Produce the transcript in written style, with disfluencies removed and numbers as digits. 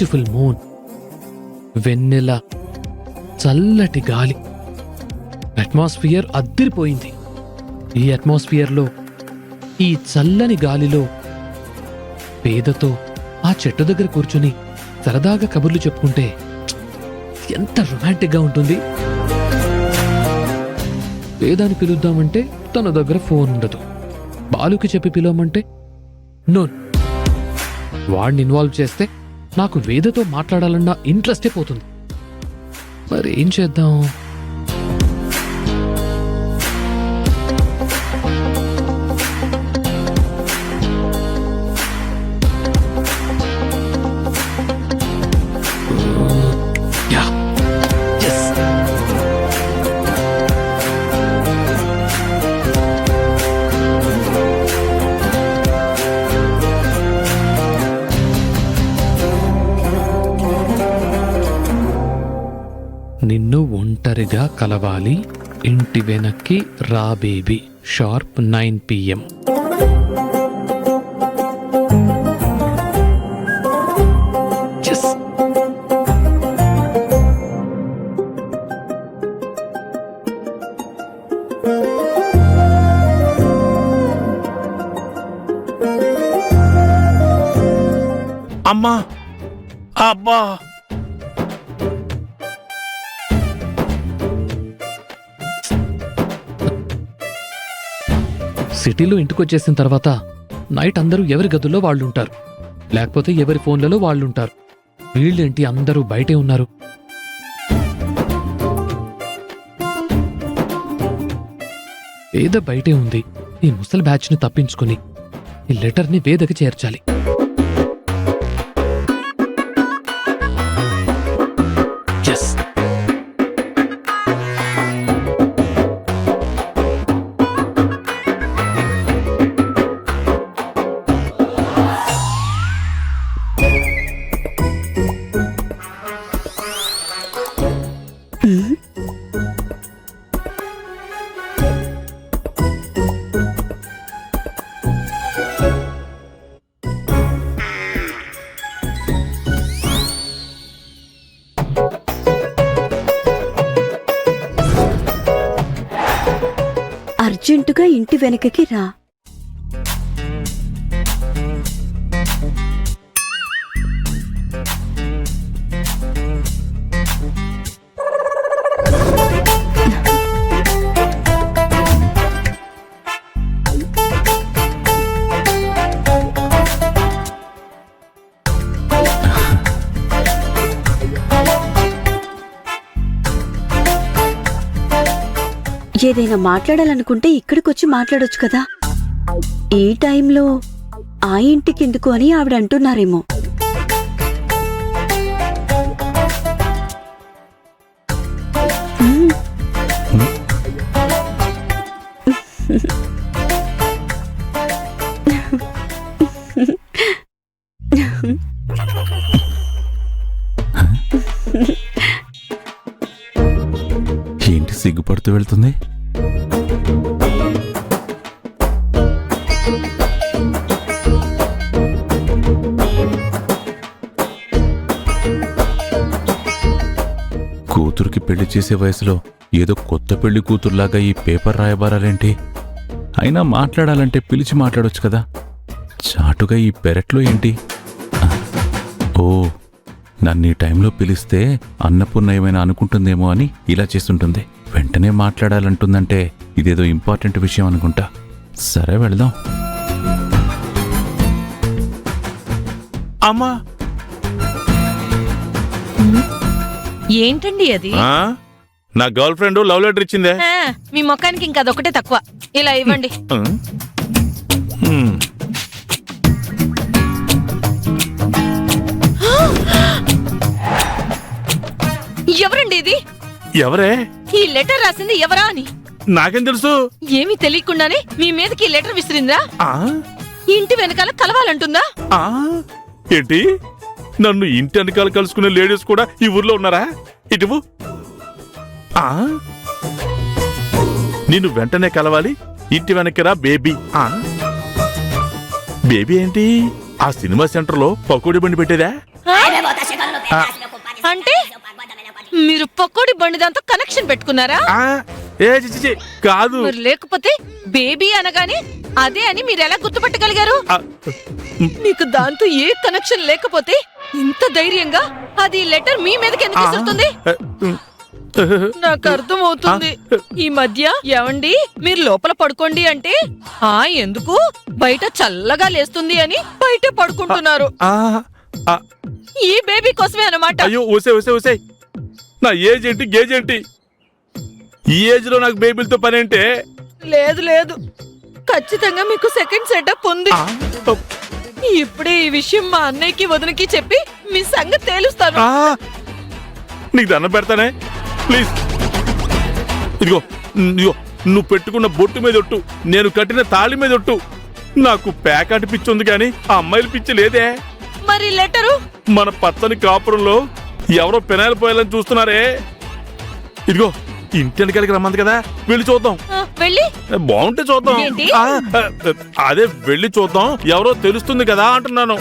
Beautiful moon, వెన్నెల, చల్లటి గాలి. Atmosphere అద్దిరిపోయింది. ఈ అట్మాస్ఫియర్లో, ఈ చల్లని గాలిలో పేదతో ఆ చెట్టు దగ్గర కూర్చుని సరదాగా కబుర్లు చెప్పుకుంటే ఎంత రొమాంటిక్గా ఉంటుంది. వేదాన్ని పిలుద్దామంటే తన దగ్గర ఫోన్ ఉండదు. బాలుకి చెప్పి పిలవమంటే నో. వాడిని ఇన్వాల్వ్ చేస్తే నాకు వేదతో మాట్లాడాలన్న ఇంట్రెస్టే పోతుంది. మరి ఏం చేద్దాం? నిన్ను ఒంటరిగా కలవాలి, ఇంటి వెనక్కి రా బేబీ, షార్ప్ 9 PM. అమ్మా, అబ్బా, సిటీలో ఇంటికొచ్చేసిన తర్వాత నైట్ అందరూ ఎవరి గదుల్లో వాళ్ళుంటారు, లేకపోతే ఎవరి ఫోన్లలో వాళ్ళుంటారు. వీళ్ళేంటి అందరూ బయటే ఉన్నారు? వేద బయటే ఉంది. ఈ ముసలి బ్యాచ్ని తప్పించుకుని ఈ లెటర్ని వేదకి చేర్చాలి. Yes. అర్జెంటుగా ఇంటి వెనకకి రా. ఏదైనా మాట్లాడాలనుకుంటే ఇక్కడికొచ్చి మాట్లాడొచ్చు కదా. ఈ టైంలో ఆ ఇంటికెందుకు అని ఆవిడ అంటున్నారేమో. ఏంటి సిగ్గుపడుతూ వెళ్తుంది? కూతురికి పెళ్లి చేసే వయసులో ఏదో కొత్త పెళ్లి కూతురులాగా ఈ పేపర్ రాయబారాలేంటి? అయినా మాట్లాడాలంటే పిలిచి మాట్లాడొచ్చు కదా. చాటుగా ఈ పెరట్లో ఏంటి? ఓ, నన్ను ఈ టైంలో పిలిస్తే అన్నపూర్ణ ఏమైనా అనుకుంటుందేమో అని ఇలా చేస్తుంటుంది. వెంటనే మాట్లాడాలంటుందంటే ఇదేదో ఇంపార్టెంట్ విషయం అనుకుంటా. సరే, వెళదాం. అమ్మా, ఏంటండి అది? నా గర్ల్ ఫ్రెండ్ లవ్ లెటర్ ఇచ్చిందే. మీ మొక్కానికి ఇంకా అదొకటే తక్కువ. ఇలా ఇవ్వండి. ఎవరండి ఇది? ఎవరే? ఈ లెటర్ రాసింది ఎవరా అని నాకేం తెలుసు? ఏమీ తెలియకుండానే మీ మీదకి ఈ లెటర్ విసిరిందా? ఇంటి వెనకాల కలవాలంటుందా? ఏంటి, నన్ను ఇంటి వెనకాల కలుసుకునే లేడీస్ కూడా ఈ ఊర్లో ఉన్నారా? ఇటువు. నిన్ను వెంటనే కలవాలి, ఇంటి వెనకరా బేబీ. బేబీ ఏంటి? ఆ సినిమా సెంటర్లో పకోడీ బండి పెట్టేదా? అంటే మీరు పకోడి బండి దాంతో కనెక్షన్ పెట్టుకున్నారా? ఏ చిచి కాదు. మరి లేకపోతే బేబీ అనగానే అదే అని మీరు ఎలా గుర్తుపట్టగలిగారు? మీకు దాంతో ఏ కనెక్షన్ లేకపోతే ఇంత ధైర్యంగా అది లెటర్ మీ మీదకి ఎందుకు విసురుతుంది? నాకు అర్థం అవుతుంది. ఈ మధ్య ఏమండి మీరు లోపల పడుకోండి అంటే ఎందుకు బయట చల్లగా లేస్తుంది అని బయట పడుకుంటున్నారు. ఈ బేబీ కోసమే అన్నమాట. అయ్యో ఊసే నా ఏజ్ ఏంటి గేజ్ ఏంటి? ఈ ఏజ్ లో నాకు బేబీలతో పని అంటే? లేదు ఖచ్చితంగా మీకు సెకండ్ సెటప్ ఉంది. ఇప్పుడే ఈ విషయం మా అన్నయ్యకి వదినకి చెప్పి మీ సంగతి తేలుస్తాను. నీకు దండం పెడతానే ప్లీజ్. ఇదిగో నువ్వు పెట్టుకున్న బొట్టు మీద ఒట్టు, నేను కట్టిన తాళి మీద ఒట్టు. నాకు ప్యాకాటి పిచ్చి ఉంది కానీ ఆ అమ్మాయిల పిచ్చి లేదే. మరి లెటరు? మన పచ్చని కాపురంలో ఎవరో పెనాయిలు పోయాలని చూస్తున్నారే. ఇదిగో ఇంటి కలిగి రమ్మంది కదా, వెళ్ళి చూద్దాం. వెళ్ళి బాగుంటే చూద్దాం. ఏంటి? అదే వెళ్ళి చూద్దాం, ఎవరో తెలుస్తుంది కదా అంటున్నాను.